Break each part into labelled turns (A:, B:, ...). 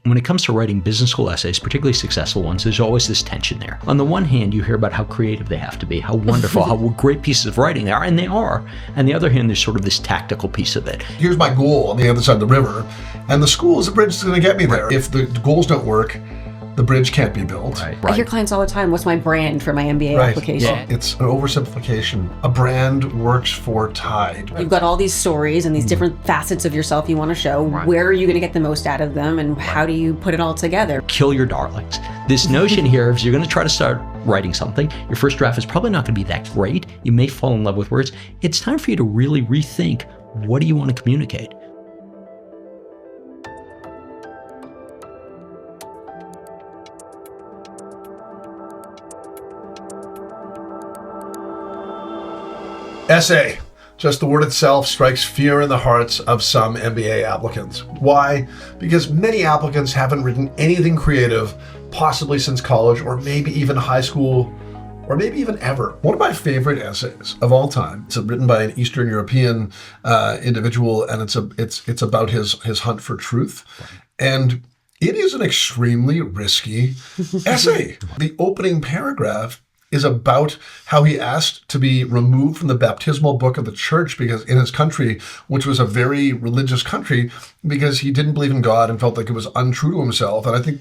A: When it comes to writing business school essays, particularly successful ones, there's always this tension there. On the one hand, you hear about how creative they have to be, how wonderful, how great pieces of writing they are, and they are. On the other hand, there's sort of this tactical pice of it.
B: Here's my goal on the other side of the river, and the school is the bridge that's going to get me there. If the goals don't work, the bridge can't be built.
C: I hear clients all the time, what's my brand for my MBA application?
B: Yeah. It's an oversimplification. A brand works for Tide.
C: You've got all these stories and these different facets of yourself you want to show. Where are you going to get the most out of them, and how do you put it all together?
A: Kill your darlings. This notion here, if you're going to try to start writing something, your first draft is probably not going to be that great. You may fall in love with words. It's time for you to really rethink, what do you want to communicate?
B: Essay. Just the word itself strikes fear in the hearts of some MBA applicants. Why? Because many applicants haven't written anything creative, possibly since college, or maybe even high school, or maybe even ever. One of my favorite essays of all time. It's written by an Eastern European individual, and it's about his hunt for truth. And it is an extremely risky essay. The opening paragraph is about how he asked to be removed from the baptismal book of the church because in his country, which was a very religious country, because he didn't believe in God and felt like it was untrue to himself. And I think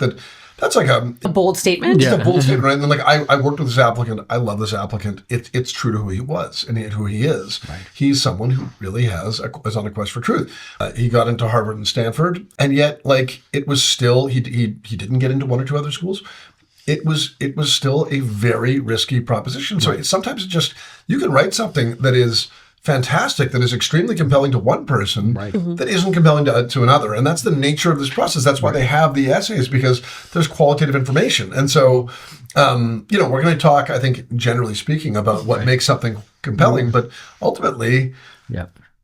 B: that's like a
C: bold statement.
B: It's a bold statement, right? And like I worked with this applicant. I love this applicant. It's true to who he was and who he is. Right. He's someone who really is on a quest for truth. He got into Harvard and Stanford, and yet like it was still he didn't get into one or two other schools. It was still a very risky proposition. So sometimes it's just, you can write something that is fantastic, that is extremely compelling to one person, that isn't compelling to another. And that's the nature of this process. That's why they have the essays, because there's qualitative information. And so, we're going to talk, I think, generally speaking, about what makes something compelling, but ultimately,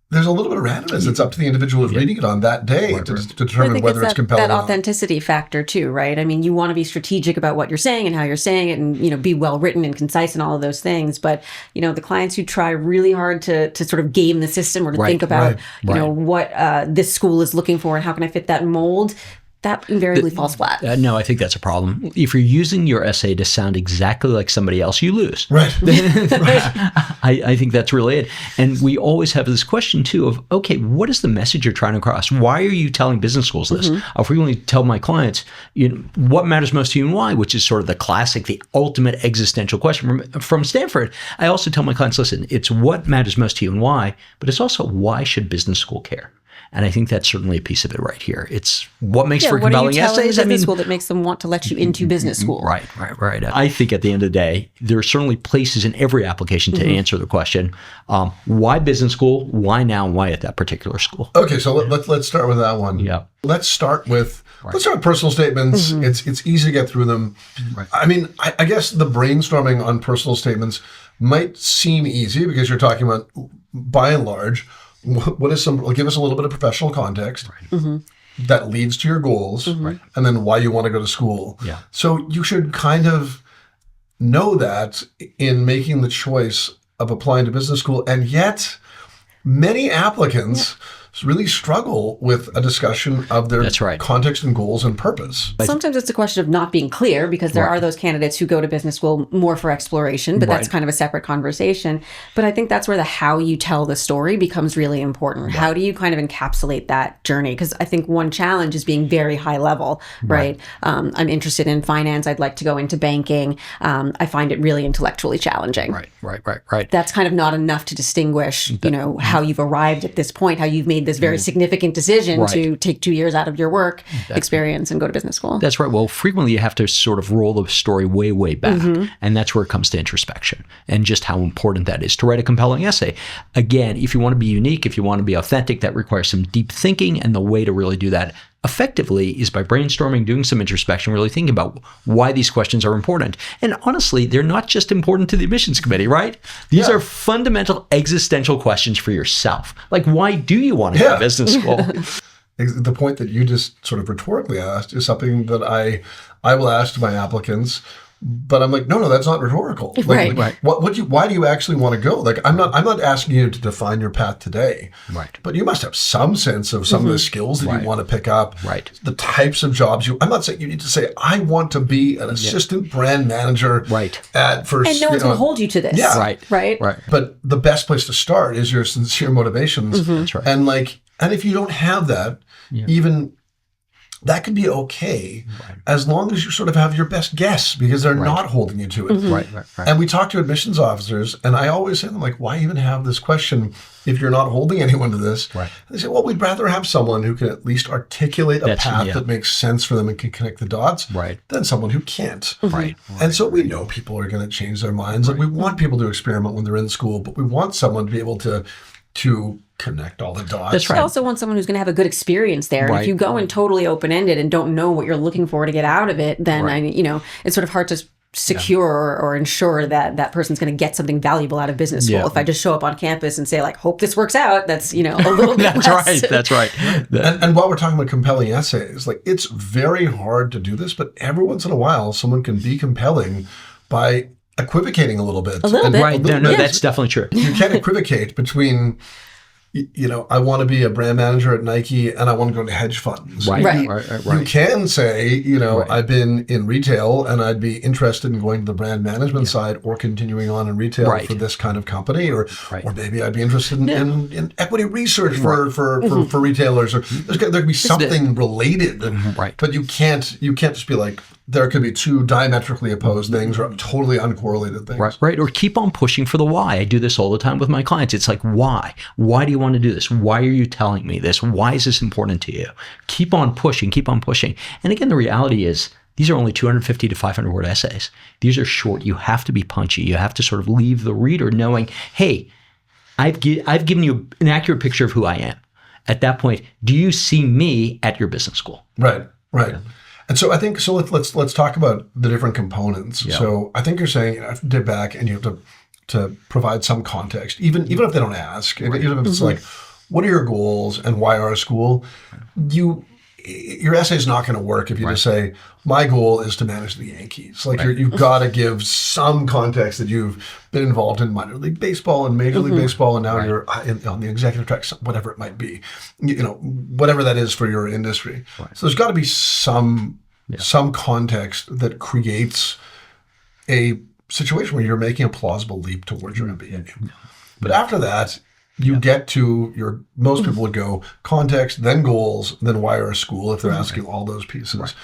B: there's a little bit of randomness. It's up to the individual who's reading it on that day to determine whether it's compelling.
C: That authenticity factor too, right? I mean, you want to be strategic about what you're saying and how you're saying it, and be well written and concise and all of those things. But the clients who try really hard to sort of game the system or to think about what this school is looking for and how can I fit that mold, that invariably falls flat.
A: No, I think that's a problem. If you're using your essay to sound exactly like somebody else, you lose.
B: Right.
A: I think that's really it. And we always have this question too of, okay, what is the message you're trying to cross? Why are you telling business schools this? I'll frequently tell my clients, what matters most to you and why, which is sort of the classic, the ultimate existential question from Stanford. I also tell my clients, listen, it's what matters most to you and why, but it's also why should business school care? And I think that's certainly a piece of it right here. It's what makes for compelling essays.
C: Business school that makes them want to let you into business school.
A: Right. I think at the end of the day, there are certainly places in every application to answer the question, why business school, why now, why at that particular school?
B: Okay, so let's start with that one.
A: Yeah.
B: Let's start with personal statements. It's easy to get through them. Right. I mean, I guess the brainstorming on personal statements might seem easy because you're talking about, by and large, what is give us a little bit of professional context that leads to your goals and then why you want to go to school.
A: Yeah.
B: So you should kind of know that in making the choice of applying to business school. And yet many applicants really struggle with a discussion of their context and goals and purpose.
C: Sometimes it's a question of not being clear because there are those candidates who go to business school more for exploration, but that's kind of a separate conversation. But I think that's where the how you tell the story becomes really important. How do you kind of encapsulate that journey? Because I think one challenge is being very high level, right? I'm interested in finance. I'd like to go into banking. I find it really intellectually challenging.
A: Right.
C: That's kind of not enough to distinguish, how you've arrived at this point, how you've made this very significant decision to take 2 years out of your work experience and go to business school.
A: That's right. Well, frequently you have to sort of roll the story way, way back. And that's where it comes to introspection and just how important that is to write a compelling essay. Again, if you want to be unique, if you want to be authentic, that requires some deep thinking. And the way to really do that effectively is by brainstorming, doing some introspection, really thinking about why these questions are important. And honestly, they're not just important to the admissions committee, right? These are fundamental existential questions for yourself. Like, why do you want to go to business school?
B: The point that you just sort of rhetorically asked is something that I will ask to my applicants. But I'm like, no, that's not rhetorical. Like,
C: Right.
B: Why do you actually want to go? Like, I'm not asking you to define your path today.
A: Right.
B: But you must have some sense of some of the skills that you want to pick up.
A: Right.
B: The types of jobs I'm not saying you need to say, I want to be an assistant brand manager.
A: Right.
B: At first.
C: And no one's going to hold you to this.
B: Yeah.
C: Right.
B: But the best place to start is your sincere motivations.
A: That's right.
B: And if you don't have that, even that could be okay, as long as you sort of have your best guess, because they're not holding you to it.
A: Right.
B: And we talk to admissions officers, and I always say to them, like, why even have this question if you're not holding anyone to this?
A: Right.
B: They say, well, we'd rather have someone who can at least articulate a path that makes sense for them and can connect the dots than someone who can't.
A: Right.
B: And so we know people are going to change their minds. Like, we want people to experiment when they're in school, but we want someone to be able to connect all the dots.
A: That's right.
C: I also want someone who's going to have a good experience there. And if you go in totally open-ended and don't know what you're looking for to get out of it, then it's sort of hard to secure or ensure that that person's going to get something valuable out of business school. If I just show up on campus and say, like, hope this works out, that's, a little bit less.
A: That's right.
B: And while we're talking about compelling essays, like, it's very hard to do this, but every once in a while, someone can be compelling by equivocating a little bit.
A: Right. No, that's definitely true.
B: You can't equivocate between, I want to be a brand manager at Nike and I want to go to hedge funds.
A: Right.
B: You can say, I've been in retail and I'd be interested in going to the brand management side or continuing on in retail for this kind of company, or maybe I'd be interested in equity research for retailers, or there could be something related. But you can't just be like, there could be two diametrically opposed things or totally uncorrelated things.
A: Right. Or keep on pushing for the why. I do this all the time with my clients. It's like, why? Why do you want to do this? Why are you telling me this? Why is this important to you? Keep on pushing. And again, the reality is, these are only 250 to 500 word essays. These are short. You have to be punchy. You have to sort of leave the reader knowing, hey, I've given you an accurate picture of who I am. At that point, do you see me at your business school?
B: Right. And so I think, let's talk about the different components. Yeah. So I think you're saying you have to dig back and you have to provide some context, even if they don't ask. Even if it's like, what are your goals and why our school? Your essay is not going to work if you just say, my goal is to manage the Yankees. Like, you've got to give some context that you've been involved in minor league baseball and major league baseball, and now you're on the executive track, whatever it might be, whatever that is for your industry. So there's got to be some context that creates a situation where you're making a plausible leap towards your MBA. But after that, you get to most people would go context, then goals, then why are a school if they're asking all those pieces.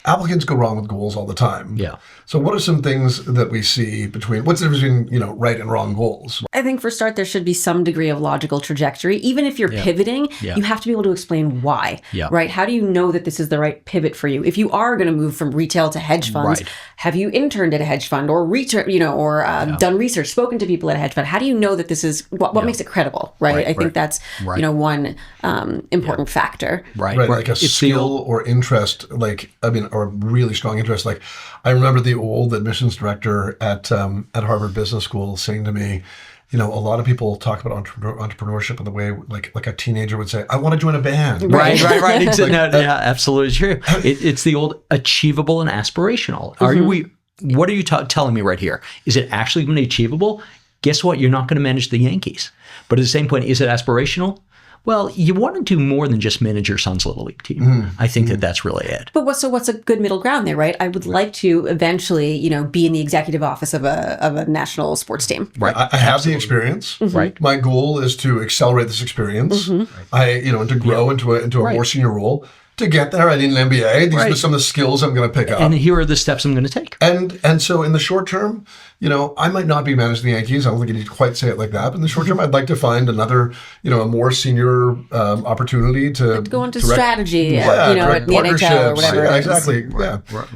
B: Applicants go wrong with goals all the time. Yeah. So what are some things that we see what's the difference between, right and wrong goals?
C: I think for start, there should be some degree of logical trajectory. Even if you're pivoting, you have to be able to explain why, right? How do you know that this is the right pivot for you? If you are going to move from retail to hedge funds, have you interned at a hedge fund or done research, spoken to people at a hedge fund? How do you know that this is what makes it credible, right? I think that's, one important factor.
B: Right. Like a skill or interest, or a really strong interest. Like, I remember the old admissions director at Harvard Business School saying to me, a lot of people talk about entrepreneurship in the way like a teenager would say, I want to join a band.
A: Right. Absolutely true. It's the old achievable and aspirational. What are you telling me right here? Is it actually going to be achievable? Guess what? You're not going to manage the Yankees. But at the same point, is it aspirational? Well, you want to do more than just manage your son's little league team. I think that's really it.
C: But what's a good middle ground there, right? I would like to eventually, be in the executive office of a national sports team.
B: Right. I have the experience. Right. My goal is to accelerate this experience. And to grow into a more senior role. To get there, I need an MBA. These are some of the skills I'm going to pick up.
A: And here are the steps I'm going to take.
B: And so in the short term, I might not be managing the Yankees. I don't think you need to quite say it like that. But in the short term, I'd like to find another, a more senior opportunity to
C: go into strategy, at the NHL or whatever.
B: Yeah, exactly.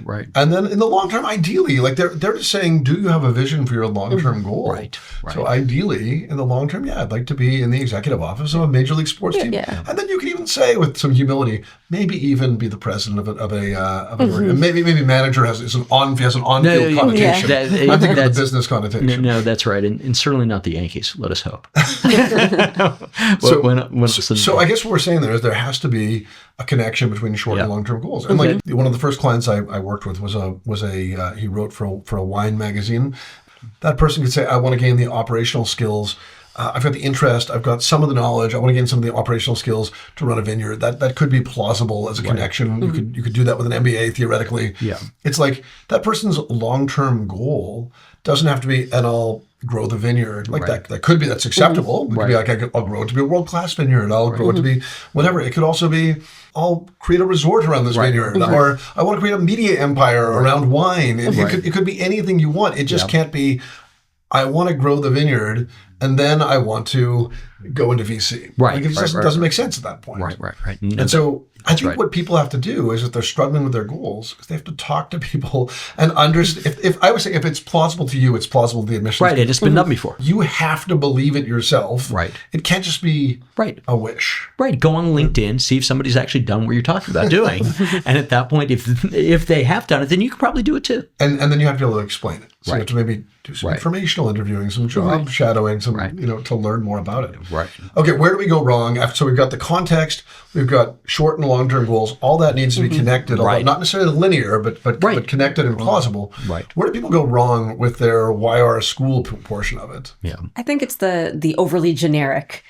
A: Right.
B: And then in the long term, ideally, like they're just saying, do you have a vision for your long-term goal?
A: Right.
B: So ideally, in the long term, I'd like to be in the executive office of a major league sports team. Yeah. And then you can even say with some humility, maybe even be the president of an org. Maybe manager has an on-field connotation. I think business connotation.
A: No, that's right. And certainly not the Yankees, let us hope.
B: So I guess what we're saying there is there has to be a connection between short and long-term goals. And like one of the first clients I worked with was he wrote for a wine magazine. That person could say, I want to gain the operational skills. I've got the interest. I've got some of the knowledge. I want to gain some of the operational skills to run a vineyard. That could be plausible as a connection. You could do that with an MBA theoretically.
A: Yeah.
B: It's like that person's long-term goal doesn't have to be, and I'll grow the vineyard. Like that could be, that's acceptable. It could be like, I'll grow it to be a world-class vineyard. I'll grow it to be whatever. It could also be, I'll create a resort around this vineyard, or I want to create a media empire around wine. It could be anything you want. It just can't be, I want to grow the vineyard and then I want to go into VC. Like it doesn't make sense at that point.
A: Right.
B: And so I think what people have to do is, if they're struggling with their goals, is they have to talk to people and understand. If I would say, if it's plausible to you, it's plausible to the admissions.
A: Right, it's been done before.
B: You have to believe it yourself.
A: Right.
B: It can't just be a wish.
A: Right. Go on LinkedIn, see if somebody's actually done what you're talking about doing. And at that point, if they have done it, then you can probably do it too.
B: And then you have to be able to explain it. So you have to maybe do some informational interviewing, some job shadowing, some to learn more about it.
A: Right.
B: Okay, where do we go wrong? So we've got the context, we've got short and long-term goals. All that needs to be connected, although not necessarily linear, but connected and plausible.
A: Right.
B: Where do people go wrong with their why our school portion of it?
A: Yeah.
C: I think it's the overly generic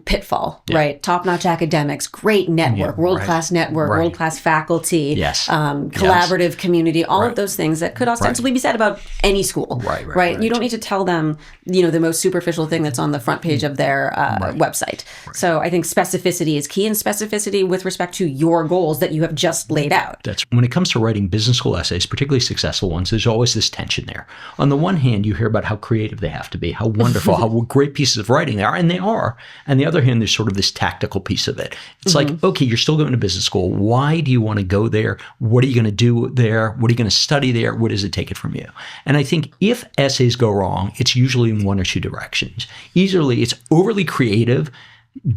C: pitfall, right? Top-notch academics, great network, world-class network, world-class faculty, collaborative community, all of those things that could ostensibly be said about any school, right? You don't need to tell them, the most superficial thing that's on the front page of their website. So I think specificity is key, and specificity with respect to your goals that you have just laid out.
A: That's when it comes to writing business school essays, particularly successful ones, there's always this tension there. On the one hand, you hear about how creative they have to be, how wonderful, how great pieces of writing they are, and they are. And the other hand, there's sort of this tactical piece of it. It's like, okay, you're still going to business school. Why do you want to go there? What are you going to do there? What are you going to study there? What does it take it from you? And I think if essays go wrong, it's usually in one or two directions. Usually it's overly creative.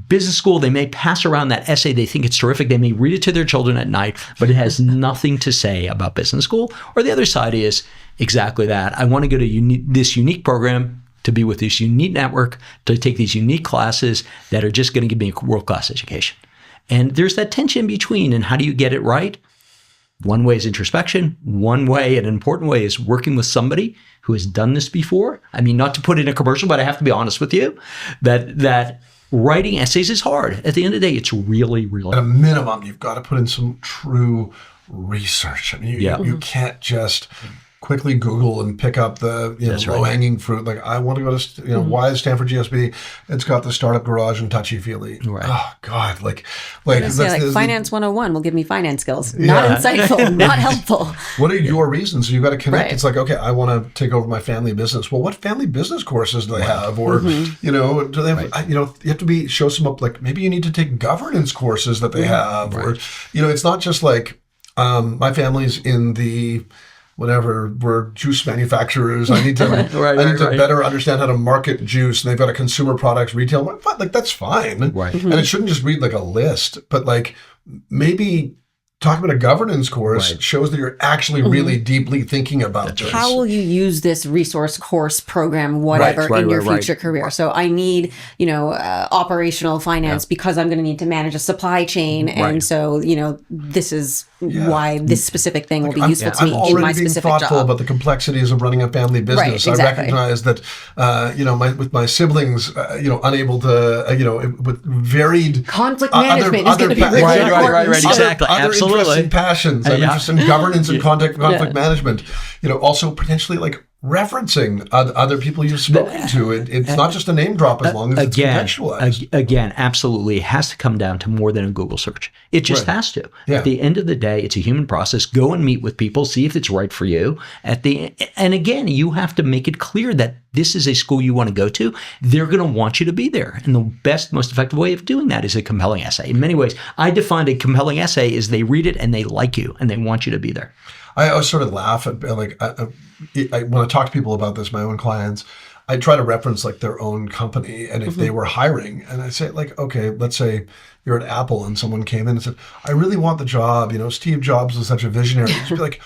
A: Business school, they may pass around that essay. They think it's terrific. They may read it to their children at night, but it has nothing to say about business school. Or the other side is exactly that. I want to go to this unique program, to be with this unique network, to take these unique classes that are just going to give me a world-class education. And there's that tension between, and how do you get it right? One way is introspection. One way, an important way, is working with somebody who has done this before. I mean, not to put in a commercial, but I have to be honest with you, that writing essays is hard. At the end of the day, it's really, really
B: hard. At a minimum, you've got to put in some true research. I mean, you can't just quickly Google and pick up the low-hanging fruit. Like, I want to go to, why is Stanford GSB? It's got the startup garage and touchy-feely.
A: Right.
B: Oh, God. Like
C: Finance 101 will give me finance skills. Not insightful, not helpful.
B: What are your reasons? You've got to connect. Right. It's like, okay, I want to take over my family business. Well, what family business courses do they have? Or, do they have, you have to show some up, like, maybe you need to take governance courses that they have. Or, it's not just like, my family's in the we're juice manufacturers. I need to better understand how to market juice, and they've got a consumer products retail. Like, that's fine.
A: Right.
B: And it shouldn't just read like a list, but like maybe talking about a governance course shows that you're actually really deeply thinking about this.
C: How will you use this resource course program, whatever, in your future career? So I need, operational finance because I'm going to need to manage a supply chain. And so, this is why this specific thing will be useful to me in my specific job. I'm already being thoughtful
B: about the complexities of running a family business.
C: Right, exactly.
B: I recognize that, with my siblings, unable to, with varied
C: conflict management is going to be really important.
A: Right, exactly.
B: Absolutely. Interests and passions. I'm interested in governance and conflict management. Also potentially like referencing other people you've spoken to. It's not just a name drop as long as it's contextualized.
A: Again, absolutely. It has to come down to more than a Google search. It just has to. Yeah. At the end of the day, it's a human process. Go and meet with people, see if it's right for you. And again, you have to make it clear that this is a school you want to go to. They're going to want you to be there. And the best, most effective way of doing that is a compelling essay. In many ways, I defined a compelling essay is they read it and they like you and they want you to be there.
B: I always sort of laugh at, like, when I talk to people about this, my own clients, I try to reference like their own company. And if they were hiring, and I say, like, okay, let's say you're at Apple and someone came in and said, I really want the job. Steve Jobs was such a visionary. You'd be like,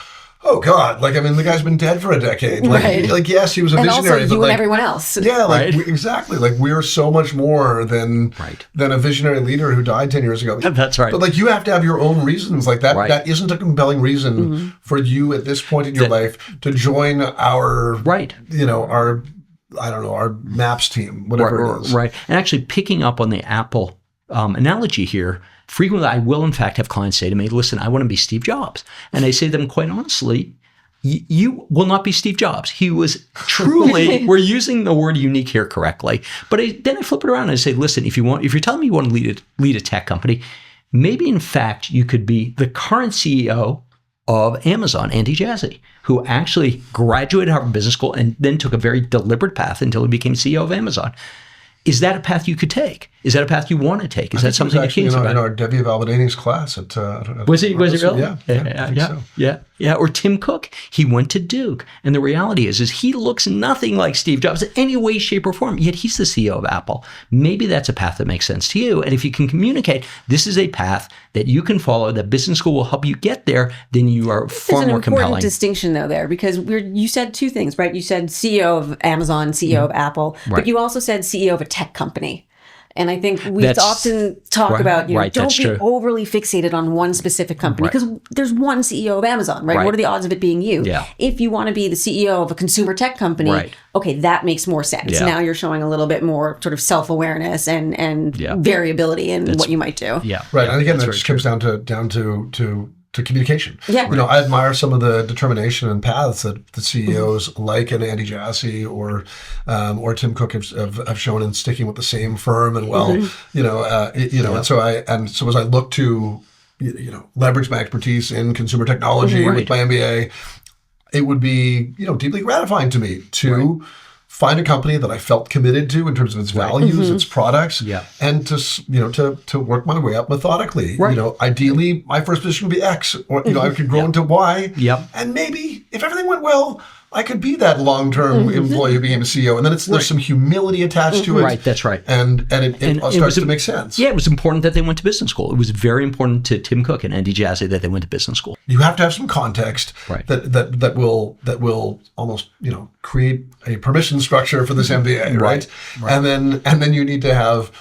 B: oh God, like, I mean, the guy's been dead for a decade. Like,
C: Right.
B: like yes, he was a
C: And
B: visionary,
C: also you
B: but like,
C: and everyone else.
B: yeah, like,
A: Right.
B: exactly. Like, we're so much more than a visionary leader who died 10 years ago.
A: That's right.
B: But like, you have to have your own reasons. Like that,
A: Right.
B: that isn't a compelling reason for you at this point in your life to join our, our, I don't know, our maps team, whatever it is.
A: Right. And actually picking up on the Apple analogy here, frequently I will in fact have clients say to me, listen, I want to be Steve Jobs. And I say to them quite honestly, you will not be Steve Jobs. He was truly, we're using the word unique here correctly. But then I flip it around and I say, listen, if you're telling me you want to lead a tech company, maybe in fact you could be the current CEO of Amazon, Andy Jassy, who actually graduated Harvard Business School and then took a very deliberate path until he became CEO of Amazon. Is that a path you could take? Is that a path you want to take? Is that something you're keen about?
B: In our Debbie Valverdini's class at
A: was he really?
B: Yeah.
A: Yeah. Or Tim Cook, he went to Duke, and the reality is he looks nothing like Steve Jobs in any way, shape, or form. Yet he's the CEO of Apple. Maybe that's a path that makes sense to you. And if you can communicate, this is a path that you can follow. That business school will help you get there. Then you are far more compelling.
C: There's an important distinction though there, because you said two things, right? You said CEO of Amazon, CEO of Apple, but you also said CEO of a tech company. And I think we often talk about, don't be overly fixated on one specific company, because there's one CEO of Amazon, right? What are the odds of it being you?
A: Yeah.
C: If you want to be the CEO of a consumer tech company, okay, that makes more sense.
A: Yeah.
C: Now you're showing a little bit more sort of self-awareness and variability in what you might do.
A: Yeah.
B: Right. And again, that just comes down to communication.
C: Yeah.
B: I admire some of the determination and paths that the CEOs like an Andy Jassy or Tim Cook have shown in sticking with the same firm. And and so as I look to, leverage my expertise in consumer technology with my MBA, it would be, deeply gratifying to me to find a company that I felt committed to in terms of its values, its products, and to work my way up methodically. Ideally, my first position would be X, or I could grow into Y, and maybe if everything went well, I could be that long-term employee who became a CEO, and then there's some humility attached to it.
A: Right, that's right.
B: And it starts to make sense.
A: Yeah, it was important that they went to business school. It was very important to Tim Cook and Andy Jassy that they went to business school.
B: You have to have some context that will almost create a permission structure for this MBA, right? And then you need to have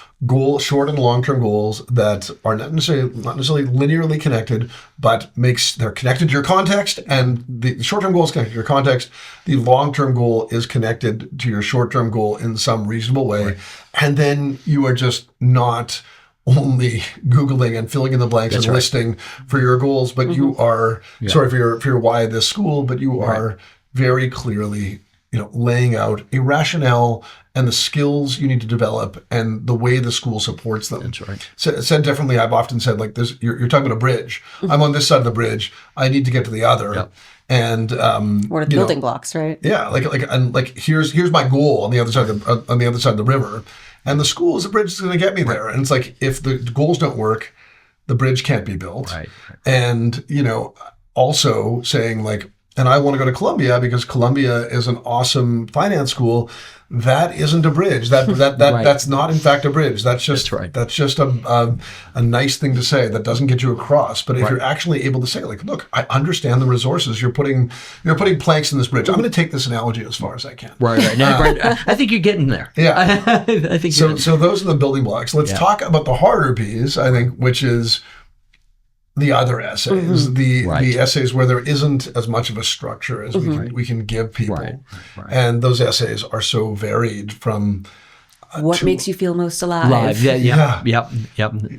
B: short and long-term goals that are not necessarily linearly connected, but they're connected to your context, and the short-term goal is connected to your context. The long-term goal is connected to your short-term goal in some reasonable way. And then you are just not only Googling and filling in the blanks and listing for your goals, but you are, for your why at this school, but you are very clearly laying out a rationale and the skills you need to develop and the way the school supports them.
A: That's right.
B: Said differently, I've often said, like, this, you're talking about a bridge. I'm on this side of the bridge. I need to get to the other. Yep. And
C: what are the building blocks, right?
B: Yeah, here's my goal on the other side of the river, and the school is the bridge that's going to get me there. And it's like, if the goals don't work, the bridge can't be built. Right. And also saying, like, and I want to go to Columbia because Columbia is an awesome finance school. That isn't a bridge. That's not in fact a bridge. That's just a nice thing to say that doesn't get you across. But if you're actually able to say, like, look, I understand the resources. You're putting planks in this bridge. I'm going to take this analogy as far as I can. Right.
A: I think you're getting there.
B: Yeah.
A: I think
B: so. So those are the building blocks. Let's talk about the harder piece, I think, which is the other essays, the essays where there isn't as much of a structure as we can give people. Right. And those essays are so varied from
C: what makes you feel most alive?
A: Yep.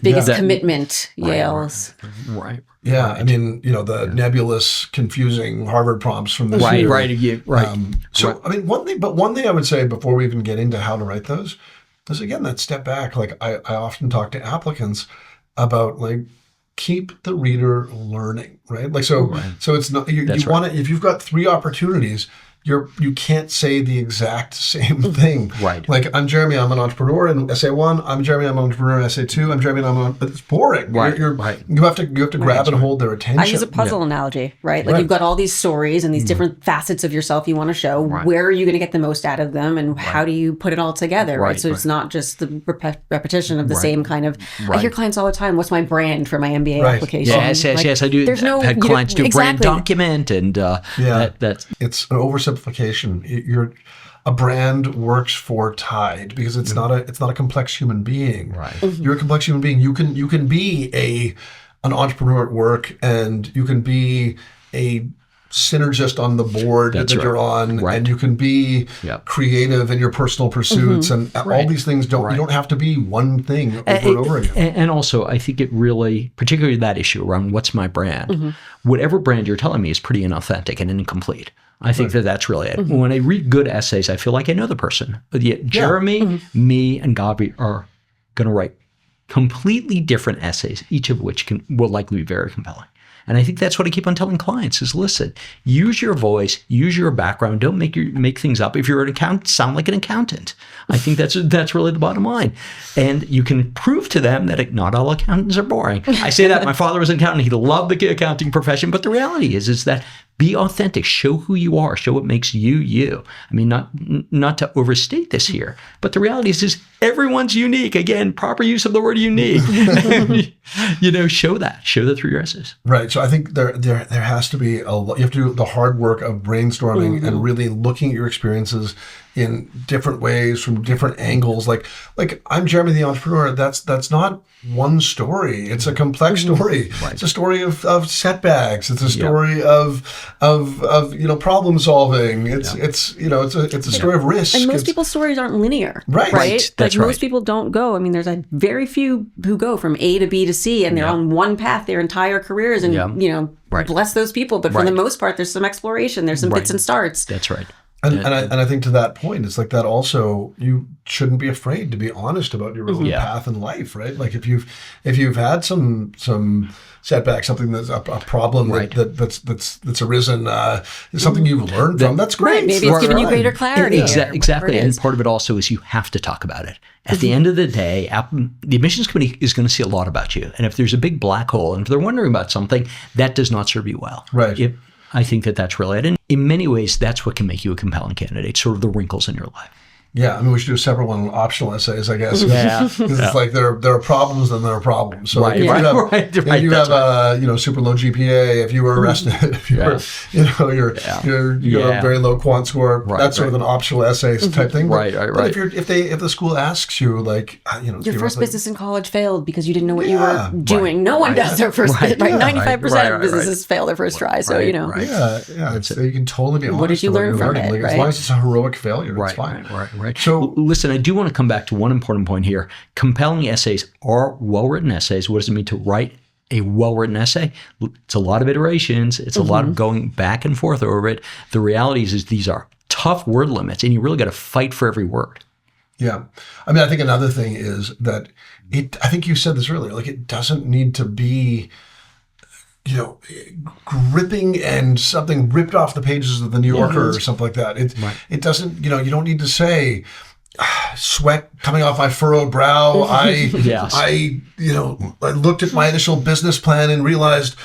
C: Biggest commitment, Yale's.
A: Right.
B: Yeah. I mean, the nebulous, confusing Harvard prompts from this year. I mean, one thing I would say before we even get into how to write those is, again, that step back. Like, I often talk to applicants about, like, keep the reader learning, right? Like, so it's not, you want to, if you've got 3 opportunities, you can't say the exact same thing.
A: Right.
B: Like, I'm Jeremy, I'm an entrepreneur in essay 1. I'm Jeremy, I'm an entrepreneur in essay 2. I'm Jeremy, it's boring.
A: Right.
B: You have to grab and hold their attention.
C: I use a puzzle analogy, right? Like, you've got all these stories and these different facets of yourself you want to show.
A: Right.
C: Where are you going to get the most out of them, and how do you put it all together, right? So it's not just the repetition of the same kind of. I hear clients all the time, "What's my brand for my MBA application?"
A: Yes, I do.
C: There's
A: had clients do brand document, and that's
B: it's an oversimplification. A brand works for Tide because it's not a complex human being.
A: Right.
B: You're a complex human being. You can be an entrepreneur at work, and you can be a synergist on the board that you're on, and you can be creative in your personal pursuits, and all these things you don't have to be one thing over and over again.
A: And also, I think it really, particularly that issue around what's my brand, whatever brand you're telling me is pretty inauthentic and incomplete. I think that's really it. When I read good essays, I feel like I know the person. But yet Jeremy, me, and Gavi are going to write completely different essays, each of which will likely be very compelling. And I think that's what I keep on telling clients is, listen, use your voice, use your background. Don't make things up. If you're an accountant, sound like an accountant. I think that's really the bottom line. And you can prove to them that not all accountants are boring. I say that. My father was an accountant. He loved the accounting profession. But the reality is that be authentic. Show who you are. Show what makes you you. I mean, not to overstate this here, but the reality is everyone's unique. Again, proper use of the word unique. Show that through your essays.
B: Right. So I think there has to be you have to do the hard work of brainstorming and really looking at your experiences in different ways from different angles. Like I'm Jeremy the entrepreneur. That's not one story. It's a complex story. Right. It's a story of setbacks. It's a story of problem solving. It's a story of risk.
C: And most people's stories aren't linear.
B: Right.
C: That's most people don't go. I mean, there's a very few who go from A to B to C, and they're on one path their entire careers, and bless those people. But for the most part, there's some exploration. There's some fits and starts.
A: That's right.
B: And I think to that point, it's like that also, you shouldn't be afraid to be honest about your own path in life, right? Like if you've had some setback, something that's a problem that's arisen, something you've learned from, that's great.
C: Right, maybe it's given you greater clarity.
A: Exactly. And part of it also is you have to talk about it. At the end of the day, the admissions committee is going to see a lot about you. And if there's a big black hole, and if they're wondering about something, that does not serve you well.
B: Right.
A: I think that's really it. And in many ways, that's what can make you a compelling candidate, sort of the wrinkles in your life.
B: Yeah, I mean, we should do a separate one on optional essays, I guess. It's like there are problems, then there are problems. So if you have a super low GPA, if you were arrested, if you were you have a very low quant score, that's sort of an optional essay type thing. But if the school asks you, like,
C: your first business in college failed because you didn't know what you were doing. No one does their first. 95% of businesses fail their first try. So you
B: can totally be honest.
C: What did you learn from it?
B: As long as it's a heroic failure, it's fine.
A: Right. So listen, I do want to come back to one important point here. Compelling essays are well-written essays. What does it mean to write a well-written essay? It's a lot of iterations. It's a lot of going back and forth over it. The reality is these are tough word limits, and you really got to fight for every word.
B: Yeah. I mean, I think another thing is that I think you said this earlier, like it doesn't need to be gripping and something ripped off the pages of the New Yorker or something like that. It doesn't, you don't need to say sweat coming off my furrowed brow. I looked at my initial business plan and realized,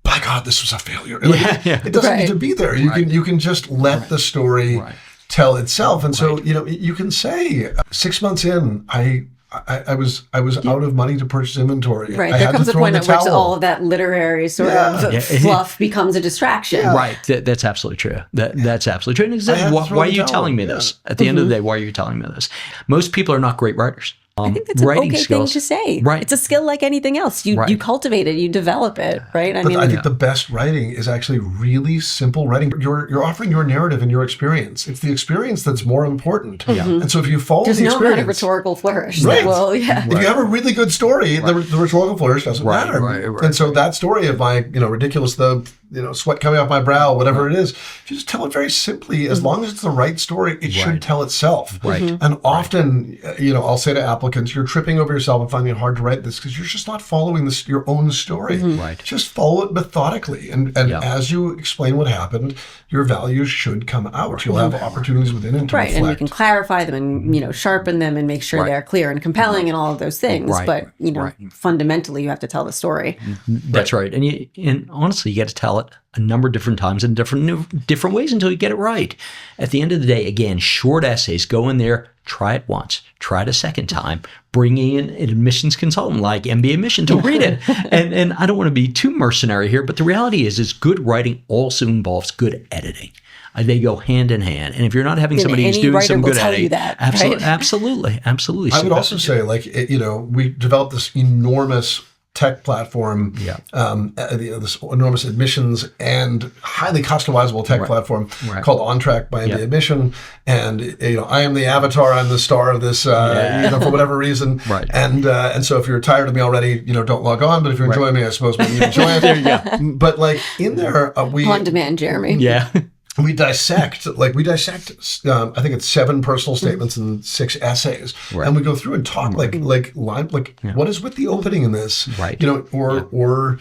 B: by God, this was a failure. It doesn't need to be there. You can just let the story tell itself. And so, you can say 6 months in, I was out of money to purchase inventory.
C: Right. There comes a point at which all of that literary sort of fluff becomes a distraction.
A: Yeah. Right. That's absolutely true. That's absolutely true. And exactly, why are you telling me this? At the end of the day, why are you telling me this? Most people are not great writers.
C: I think that's an okay thing to say.
A: Right.
C: It's a skill like anything else. You cultivate it, you develop it, right?
B: I think the best writing is actually really simple writing. You're offering your narrative and your experience. It's the experience that's more important. And so if you follow the experience...
C: There's no rhetorical flourish.
B: Right.
C: Well,
B: If you have a really good story, the rhetorical flourish doesn't matter. And so that story of my, ridiculous, the sweat coming off my brow, whatever it is. If you just tell it very simply, as long as it's the right story, it should tell itself.
A: Right.
B: And often, I'll say to applicants, you're tripping over yourself and finding it hard to write this because you're just not following your own story.
A: Right.
B: Just follow it methodically. And as you explain what happened, your values should come out. You'll have opportunities within it to reflect.
C: And you can clarify them and, sharpen them and make sure they're clear and compelling and all of those things. But, fundamentally, you have to tell the story.
A: That's right. And honestly, you got to tell it a number of different times in different ways until you get it right. At the end of the day, again, short essays, go in there, try it once, try it a second time, bring in an admissions consultant like mbaMission to read it. And I don't want to be too mercenary here, but the reality is good writing also involves good editing. They go hand in hand. And if you're not having somebody who's doing some good editing, absolutely.
B: I would also say, we developed this enormous tech platform, this enormous admissions and highly customizable tech platform called OnTrack by mbaMission. And I am the avatar, I'm the star of this, for whatever reason. Right. And so if you're tired of me already, don't log on. But if you're enjoying me, I suppose maybe you enjoy it. There you go. But in there, we
C: on demand, Jeremy.
A: Yeah.
B: We dissect, I think it's 7 personal statements and 6 essays. Right. And we go through and talk what is with the opening in this? Right. Or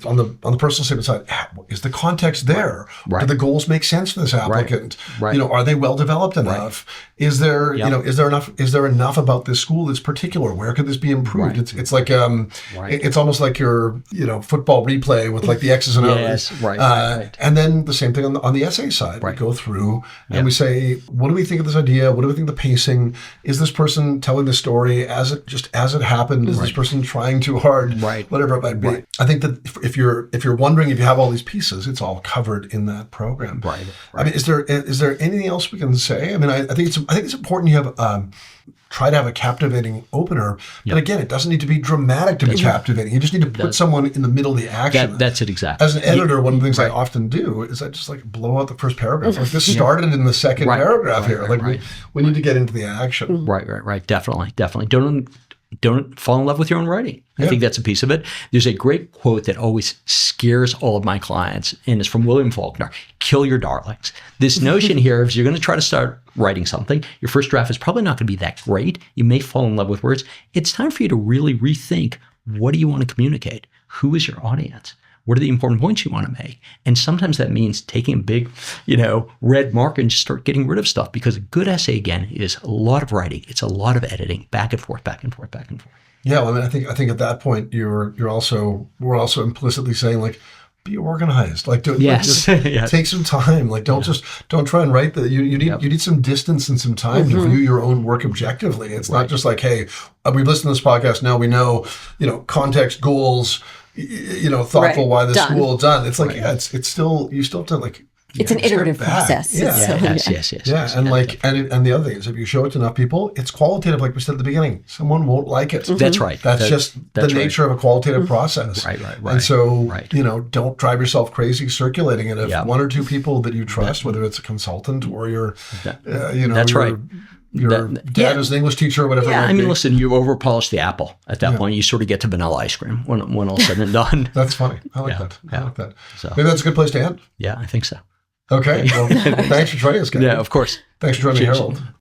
B: on the personal statement side, is the context there? Right. Do the goals make sense for this applicant? Right. Are they well developed enough? Right. Is there, is there enough about this school that's particular? Where could this be improved? Right. It's like, it's almost like your, football replay with the X's and O's.
A: Yes. Right.
B: And then the same thing on the essay side. We go through and we say, what do we think of this idea? What do we think of the pacing? Is this person telling the story as it happened? Is this person trying too hard? Right. Whatever it might be. Right. I think that if you're wondering if you have all these pieces, it's all covered in that program. Right. I mean, is there anything else we can say? I mean, I think it's important you have try to have a captivating opener. But again, it doesn't need to be dramatic to be captivating. You just need to put someone in the middle of the action.
A: That's it exactly.
B: As an editor, one of the things I often do is I just blow out the first paragraph. This started in the second paragraph here. We need to get into the action.
A: Right. Definitely. Don't fall in love with your own writing. I think that's a piece of it. There's a great quote that always scares all of my clients, and it's from William Faulkner: kill your darlings. This notion here is you're going to try to start writing something. Your first draft is probably not going to be that great. You may fall in love with words. It's time for you to really rethink, what do you want to communicate? Who is your audience? What are the important points you want to make? And sometimes that means taking a big, red marker and just start getting rid of stuff, because a good essay, again, is a lot of writing. It's a lot of editing, back and forth, back and forth, back and forth.
B: Yeah, well, I think at that point we're also implicitly saying be organized. Take some time. Don't try and write you need some distance and some time to view your own work objectively. It's not just hey, we've listened to this podcast, now we know, context, goals, thoughtful why the school done. It's it's still, you still have to
C: it's an iterative process.
A: Yes.
B: And and the other thing is, if you show it to enough people, it's qualitative, like we said at the beginning. Someone won't like it.
A: That's right.
B: That's just the nature of a qualitative process. Right. And so, don't drive yourself crazy circulating it. If 1 or 2 people that you trust, whether it's a consultant or your,
A: that's right.
B: Your dad is an English teacher or whatever.
A: Yeah, listen, you over-polish the apple. At that point, you sort of get to vanilla ice cream when all said and done.
B: That's funny. I like that. I like that. So, maybe that's a good place to end.
A: Yeah, I think so.
B: Okay. Well, thanks for joining us, guys.
A: Yeah, of course.
B: Thanks for joining me, Harold.